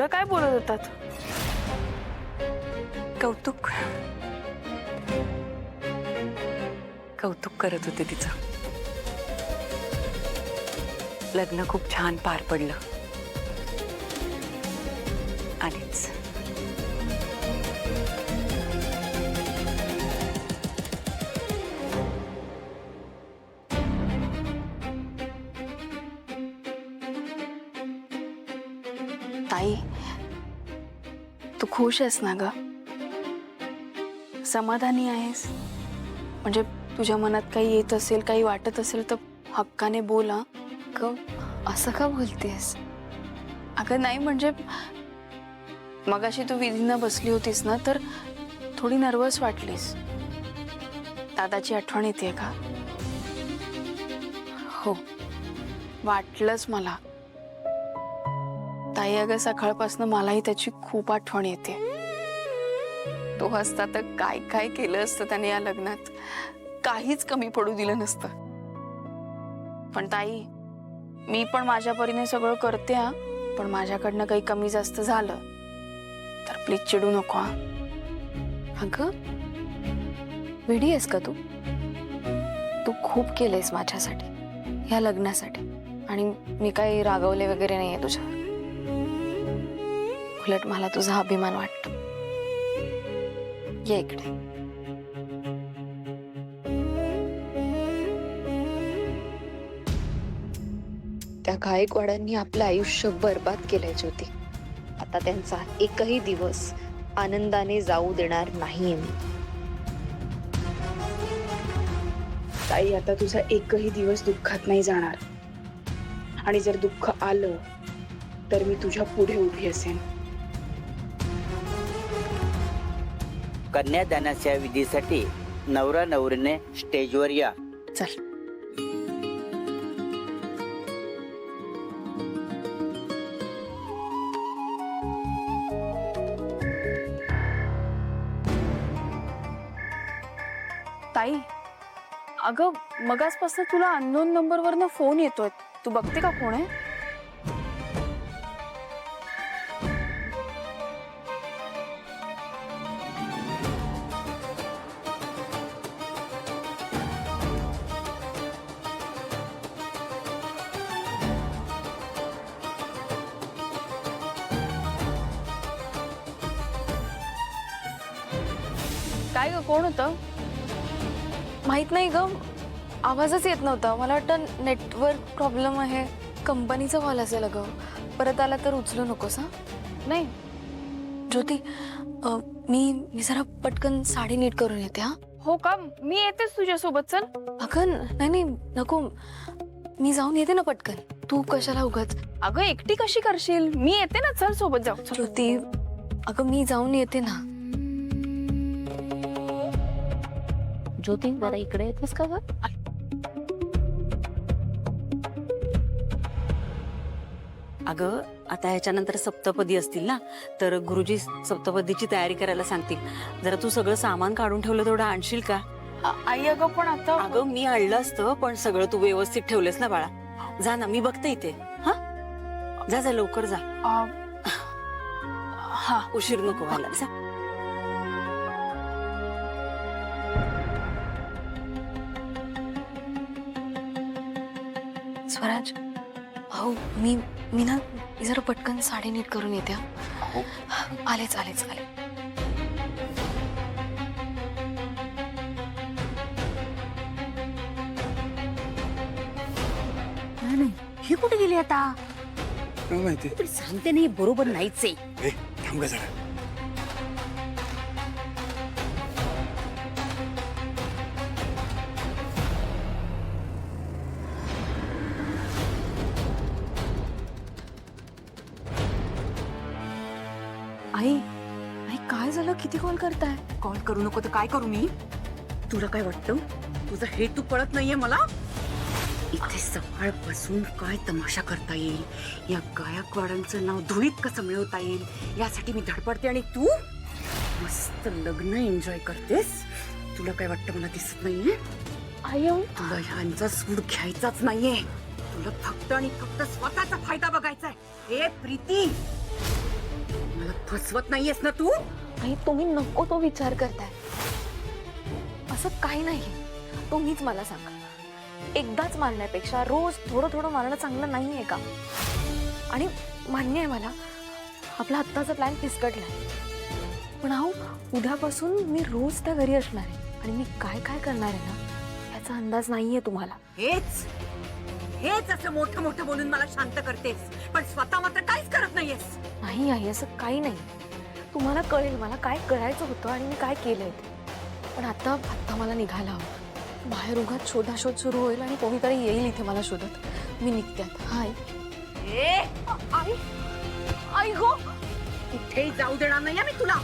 एवढं काय बोलत होतात? कौतुक कौतुक करत होते तिचं. लग्न खूप छान पार पडलं. आलीच. ताई, तू खुश आहेस ना ग? समाधानी आहेस? म्हणजे तुझ्या मनात काही येत असेल, काही वाटत असेल तर हक्काने बोल हा. असं का बोलतेस? अगं नाही, म्हणजे मगाशी तू विधीनं बसली होतीस ना, तर थोडी नर्वस वाटलीस. दादाची आठवण येते का? हो. वाटलंच मला. ताई अगं, सकाळपासून मलाही त्याची खूप आठवण येते. तो असता तर काय काय केलं असतं त्याने या लग्नात. काहीच कमी पडू दिलं नसतं. पण ताई, मी पण माझ्या परीने सगळं करते हा. पण माझ्याकडनं काही कमी जास्त झालं तर प्लीज चिडू नको हा. अगं, वेडी आहेस का तू? तू खूप केलंयस माझ्यासाठी, या लग्नासाठी. आणि मी काही रागवले वगैरे नाहीये तुझ्यावर. उलट मला तुझा अभिमान वाटतो. ये इकडे. त्या गायकवाडांनी आपलं आयुष्य बर्बाद केलंय ज्योती. आता त्यांचा एकही दिवस आनंदाने जाऊ देणार नाहीये मी. ताई, आता तुझा एकही दिवस दुःखात नाही जाणार. आणि जर दुःख आलं तर मी तुझ्या पुढे उभी असेन. कन्यादानाच्या विधीसाठी नवरा नवरीने स्टेजवर या. चल. ताई, अगं मगाचपासून तुला अननोन नंबरवरनं फोन येतोय. तू बघते का कोण आहे? काय ग, कोण होतं? माहित नाही ग, आवाजच येत नव्हता. मला वाटतं नेटवर्क प्रॉब्लेम आहे. कंपनीचा कॉल असेल अगं. परत आला तर उचलू नकोस हा. नाही. ज्योती, मी जरा पटकन साडी नीट करून येते हा. हो का? मी येतेच तुझ्यासोबत. चल. अगं नाही नको, मी जाऊन येते ना पटकन. तू कशाला उगाच. अगं एकटी कशी करशील? मी येते ना, चल सोबत जाऊ. चल. ज्योती, अगं मी जाऊन येते ना. ज्योती, जरा इकडे येतेस का ग? अगं, आता ह्याच्यानंतर सप्तपदी असतील ना, तर गुरुजी सप्तपदीची तयारी करायला सांगतील. जरा तू सगळं सामान काढून ठेवलं तेवढं आणशील का? आई अगं, पण आता अगं मी आणलं असतं, पण सगळं तू व्यवस्थित ठेवलेस ना बाळा. जा ना, मी बघते इथे. हा, जा लवकर जा. हा, उशीर नको व्हायला. जा. स्वराज, हो मी जरा पटकन साडी नीट करून येते हा. आलेच. नाही, ही कुठे गेली आता? काय माहिती? तरी सांगते नाही, बरोबर नाहीच आहे. थांब ग जरा. आई काय झालं? किती कॉल करताय? कॉल करू नको तर काय करू मी? तुला काय वाटतं? तुझा हेतू कळत नाहीये मला? इथे सकाळपासून काय तमाशा करता येईल, या गायकवाडांचं नाव धुळीत कसं मिळवता येईल यासाठी मी धडपडते, आणि तू मस्त लग्न एन्जॉय करतेस. तुला काय वाटतं मला दिसत नाहीये? आई तुला ह्यांचा सूड घ्यायचाच नाहीये. तुला फक्त आणि फक्त स्वतःचा फायदा बघायचा आहे. हे प्रीती, मला फसवत नाहीयेस ना तू? आई तुम्ही नको तो विचार करताय. असं काही नाही. तुम्हीच मला सांगा, एकदाच मारण्यापेक्षा रोज थोडं थोडं मारणं चांगलं नाहीये का? आणि मान्य आहे मला, आपला आत्ताचा प्लॅन फिसकटलाय, पण अहो उद्यापासून मी रोज त्या घरी असणार आहे आणि मी काय काय करणार आहे ना याचा अंदाज नाहीये तुम्हाला. हेच हेच असं मोठं मोठं बोलून मला शांत करतेस, पण स्वतः मात्र काहीच करत नाहीयेस. नाही आई, असं काही नाही. तुम्हाला कळेल मला काय करायचं होतं आणि मी काय केलंय ते. पण आता आत्ता मला निघायला हवं. बाहेर उगाच शोधाशोध सुरू होईल आणि कोणीतरी येईल इथे मला शोधत. मी निघते आता. हा आई. आई आई गो, कुठेही जाऊ देणार नाहीये मी तुला.